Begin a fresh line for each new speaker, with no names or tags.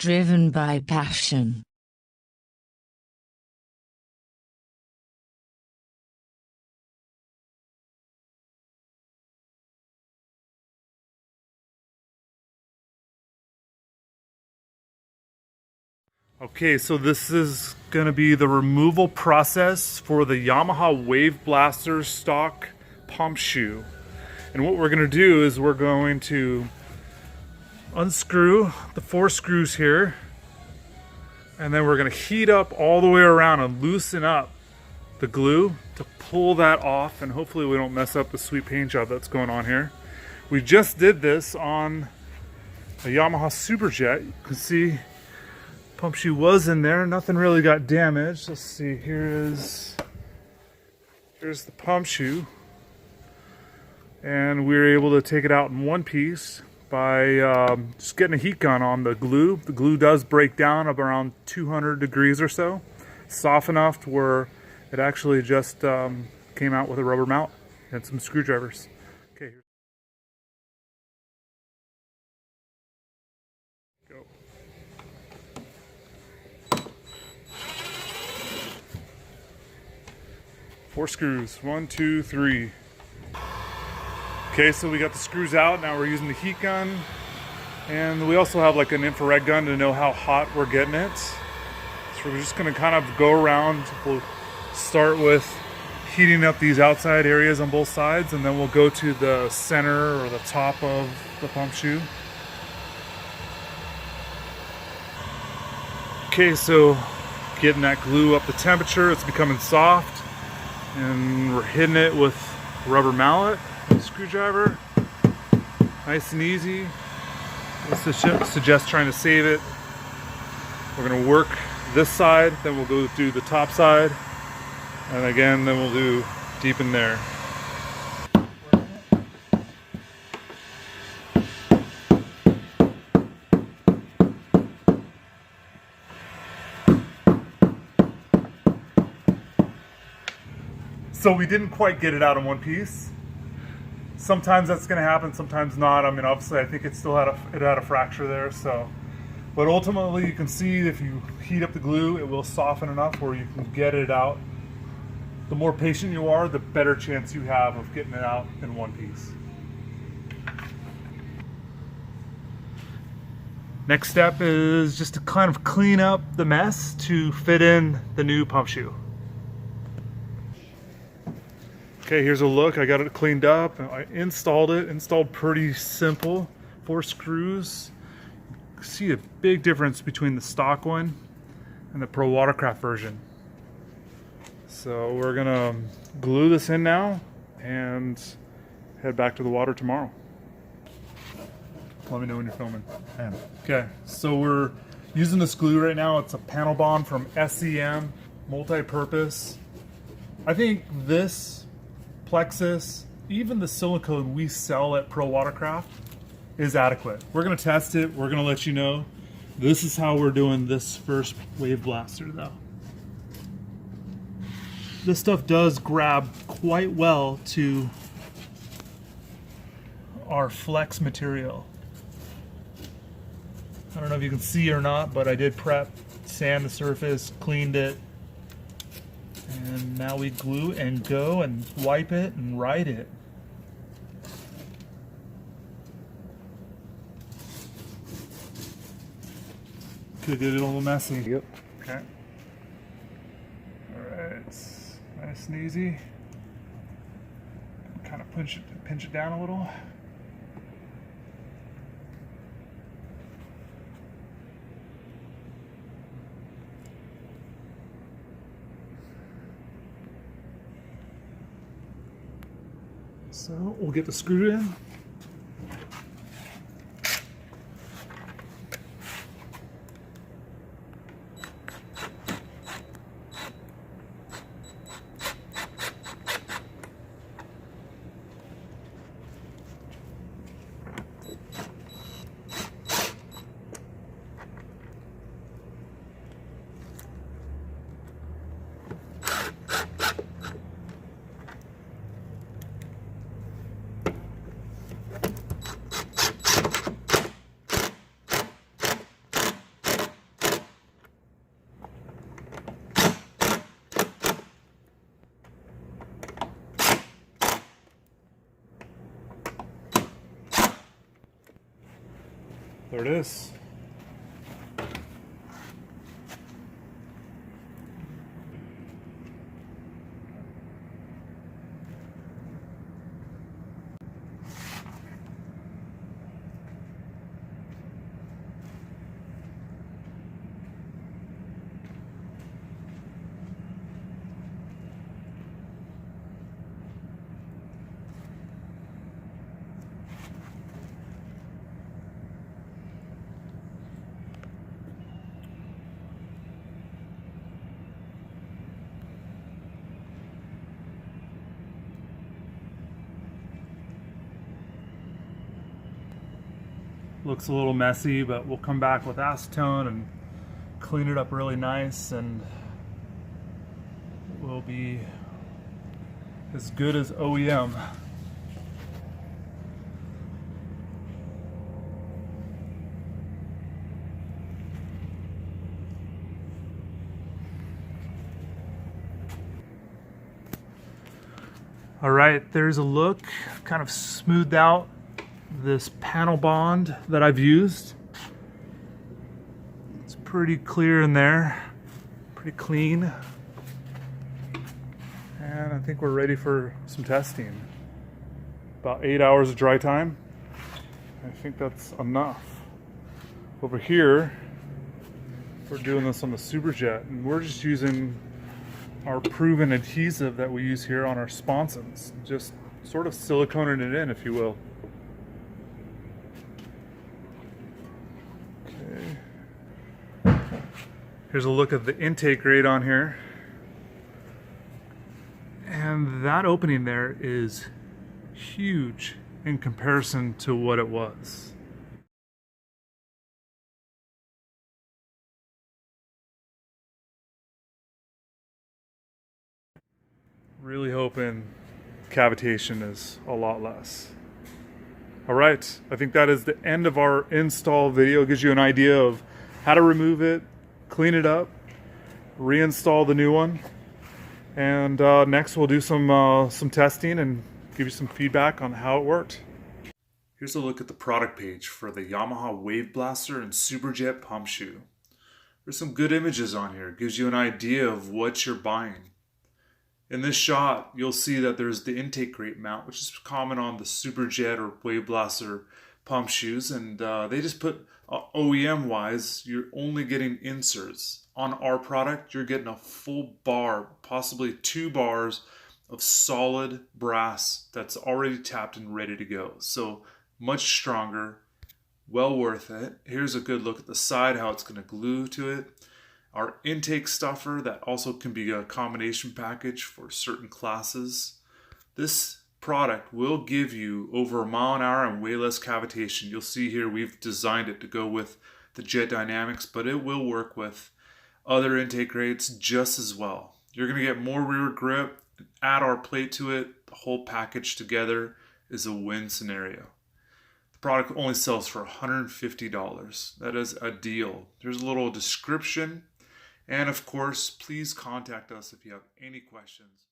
driven by passion.
Okay, so this is going to be the removal process for the Yamaha Waveblaster stock pump shoe. And what we're going to do is we're going to unscrew the 4 screws here, and then we're going to heat up all the way around and loosen up the glue to pull that off, and hopefully we don't mess up the sweet paint job that's going on here. We just did this on a Yamaha SuperJet. You can see pump shoe was in there, nothing really got damaged. Let's see, here's the pump shoe, and we were able to take it out in one piece by just getting a heat gun on the glue. The glue does break down of around 200 degrees or so, soft enough to where it actually just came out with a rubber mount and some screwdrivers. Okay, here. Go. Four screws, 1, 2, 3. Okay, so we got the screws out. Now we're using the heat gun, and we also have like an infrared gun to know how hot we're getting it. So we're just gonna kind of go around. We'll start with heating up these outside areas on both sides, and then we'll go to the center or the top of the pump shoe. Okay, so getting that glue up the temperature, it's becoming soft. And we're hitting it with rubber mallet, screwdriver, nice and easy. I suggest trying to save it. We're going to work this side, then we'll go do the top side, and again, then we'll do deep in there. So we didn't quite get it out in one piece. Sometimes that's going to happen, sometimes not. I mean, obviously, I think it still had a fracture there. So, but ultimately, you can see if you heat up the glue, it will soften enough where you can get it out. The more patient you are, the better chance you have of getting it out in one piece. Next step is just to kind of clean up the mess to fit in the new pump shoe. Okay, here's a look. I got it cleaned up. I installed it. Installed pretty simple. 4 screws. You can see a big difference between the stock one and the Pro Watercraft version. So we're gonna glue this in now and head back to the water tomorrow. Let me know when you're filming. Okay, so we're using this glue right now. It's a panel bond from SEM, multi-purpose. I think this plexus, even the silicone we sell at Pro Watercraft, is adequate. We're going to test it. We're going to let you know. This is how we're doing this first Waveblaster though. This stuff does grab quite well to our flex material. I don't know if you can see or not, but I did prep, sand the surface, cleaned it. And now we glue and go and wipe it and ride it. Could get it a little messy.
Yep.
Okay. Alright. Nice and easy. Kind of pinch it down a little. So we'll get the screw in. There it is. Looks a little messy, but we'll come back with acetone and clean it up really nice, and it will be as good as OEM. All right, there's a look, kind of smoothed out this panel bond that I've used. It's pretty clear in there, pretty clean. And I think we're ready for some testing. About 8 hours of dry time. I think that's enough. Over here, we're doing this on the SuperJet, and we're just using our proven adhesive that we use here on our sponsons. Just sort of siliconing it in, if you will. Here's a look at the intake grate on here. And that opening there is huge in comparison to what it was. Really hoping cavitation is a lot less. All right, I think that is the end of our install video. It gives you an idea of how to remove it, clean it up, reinstall the new one, and next we'll do some testing and give you some feedback on how it worked. Here's a look at the product page for the Yamaha Waveblaster and SuperJet pump shoe. There's some good images on here. It gives you an idea of what you're buying. In this shot, you'll see that there's the intake grate mount, which is common on the SuperJet or Waveblaster pump shoes, and they just put OEM wise, you're only getting inserts. On our product, you're getting a full bar, possibly 2 bars of solid brass that's already tapped and ready to go. So much stronger, well worth it. Here's a good look at the side, how it's going to glue to it. Our intake stuffer, that also can be a combination package for certain classes. This product will give you over a mile an hour and way less cavitation. You'll see here we've designed it to go with the Jet Dynamics, but it will work with other intake rates just as well. You're going to get more rear grip, add our plate to it. The whole package together is a win scenario. The product only sells for $150. That is a deal. There's a little description. And of course, please contact us if you have any questions.